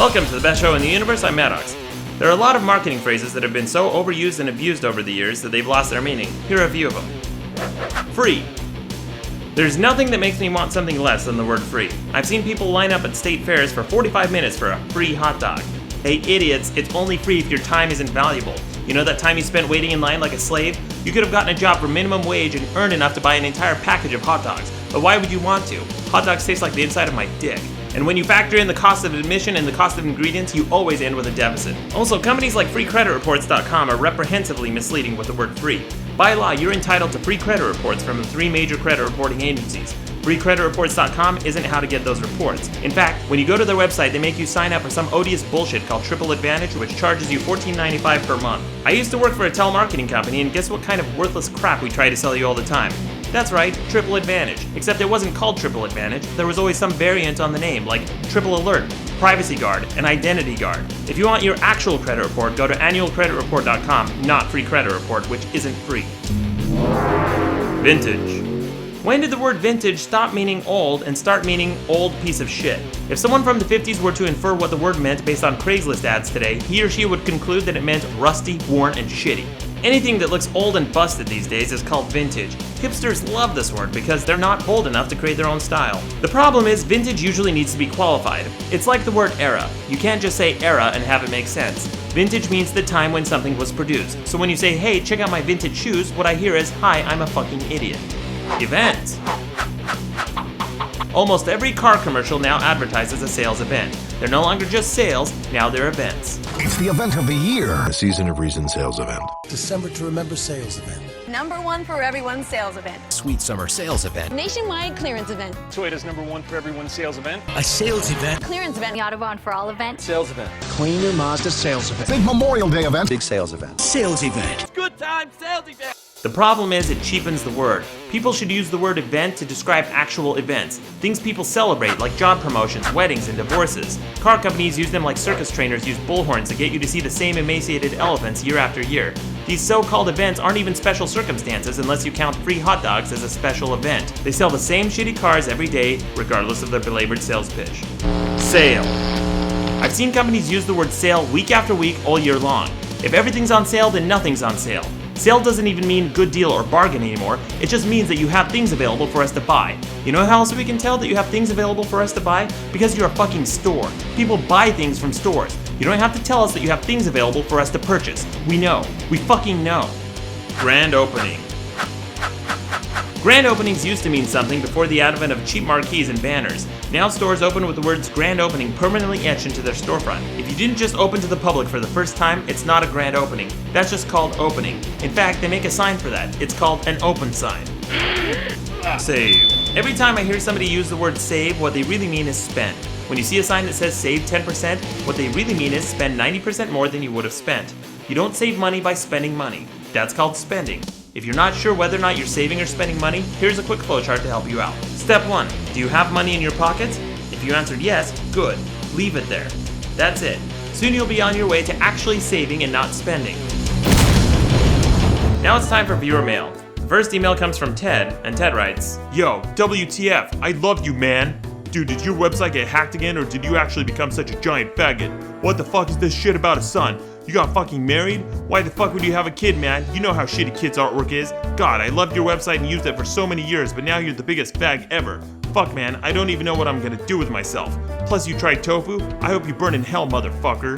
Welcome to the best show in the universe, I'm Maddox. There are a lot of marketing phrases that have been so overused and abused over the years that they've lost their meaning. Here are a few of them. Free. There's nothing that makes me want something less than the word free. I've seen people line up at state fairs for 45 minutes for a free hot dog. Hey idiots, it's only free if your time isn't valuable. You know that time you spent waiting in line like a slave? You could have gotten a job for minimum wage and earned enough to buy an entire package of hot dogs. But why would you want to? Hot dogs taste like the inside of my dick. And when you factor in the cost of admission and the cost of ingredients, you always end with a deficit. Also, companies like freecreditreports.com are reprehensibly misleading with the word free. By law, you're entitled to free credit reports from the 3 major credit reporting agencies. Freecreditreports.com isn't how to get those reports. In fact, when you go to their website, they make you sign up for some odious bullshit called Triple Advantage, which charges you $14.95 per month. I used to work for a telemarketing company, and guess what kind of worthless crap we try to sell you all the time? That's right, Triple Advantage. Except it wasn't called Triple Advantage, there was always some variant on the name, like Triple Alert, Privacy Guard, and Identity Guard. If you want your actual credit report, go to annualcreditreport.com, not Free Credit Report, which isn't free. Vintage. When did the word vintage stop meaning old and start meaning old piece of shit? If someone from the 50s were to infer what the word meant based on Craigslist ads today, he or she would conclude that it meant rusty, worn, and shitty. Anything that looks old and busted these days is called vintage. Hipsters love this word because they're not bold enough to create their own style. The problem is, vintage usually needs to be qualified. It's like the word era. You can't just say era and have it make sense. Vintage means the time when something was produced. So when you say, hey, check out my vintage shoes, what I hear is, hi, I'm a fucking idiot. Event. Almost every car commercial now advertises a sales event. They're no longer just sales, now they're events. It's the event of the year. A Season of Reason sales event. December to Remember sales event. #1 for everyone sales event. Sweet summer sales event. Nationwide clearance event. Toyota's #1 for everyone sales event. A sales event. Clearance event. Autobahn for all event. Sales event. Clean your Mazda sales event. Big Memorial Day event. Big sales event. Sales event. Good time sales event. The problem is it cheapens the word. People should use the word event to describe actual events. Things people celebrate, like job promotions, weddings, and divorces. Car companies use them like circus trainers use bullhorns to get you to see the same emaciated elephants year after year. These so-called events aren't even special circumstances unless you count free hot dogs as a special event. They sell the same shitty cars every day, regardless of their belabored sales pitch. Sale. I've seen companies use the word sale week after week all year long. If everything's on sale, then nothing's on sale. Sale doesn't even mean good deal or bargain anymore, it just means that you have things available for us to buy. You know how else we can tell that you have things available for us to buy? Because you're a fucking store. People buy things from stores. You don't have to tell us that you have things available for us to purchase. We know. We fucking know. Grand opening. Grand openings used to mean something before the advent of cheap marquees and banners. Now stores open with the words grand opening permanently etched into their storefront. If you didn't just open to the public for the first time, it's not a grand opening. That's just called opening. In fact, they make a sign for that. It's called an open sign. Save. Every time I hear somebody use the word save, what they really mean is spend. When you see a sign that says save 10%, what they really mean is spend 90% more than you would have spent. You don't save money by spending money. That's called spending. If you're not sure whether or not you're saving or spending money, here's a quick flowchart to help you out. Step 1. Do you have money in your pockets? If you answered yes, good. Leave it there. That's it. Soon you'll be on your way to actually saving and not spending. Now it's time for viewer mail. The first email comes from Ted, and Ted writes, Yo, WTF, I love you, man. Dude, did your website get hacked again, or did you actually become such a giant faggot? What the fuck is this shit about a son? You got fucking married? Why the fuck would you have a kid, man? You know how shitty kids' artwork is. God, I loved your website and used it for so many years, but now you're the biggest fag ever. Fuck, man, I don't even know what I'm gonna do with myself. Plus, you tried tofu? I hope you burn in hell, motherfucker.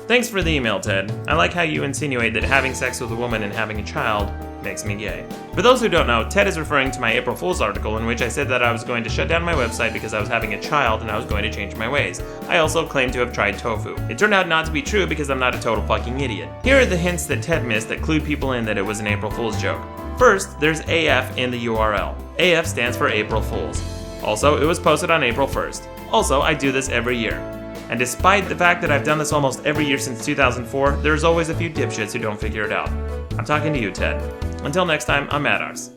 Thanks for the email, Ted. I like how you insinuate that having sex with a woman and having a child makes me gay. For those who don't know, Ted is referring to my April Fool's article in which I said that I was going to shut down my website because I was having a child and I was going to change my ways. I also claimed to have tried tofu. It turned out not to be true because I'm not a total fucking idiot. Here are the hints that Ted missed that clued people in that it was an April Fool's joke. First, there's AF in the URL. AF stands for April Fools. Also, it was posted on April 1st. Also, I do this every year. And despite the fact that I've done this almost every year since 2004, there's always a few dipshits who don't figure it out. I'm talking to you, Ted. Until next time, I'm Maddox.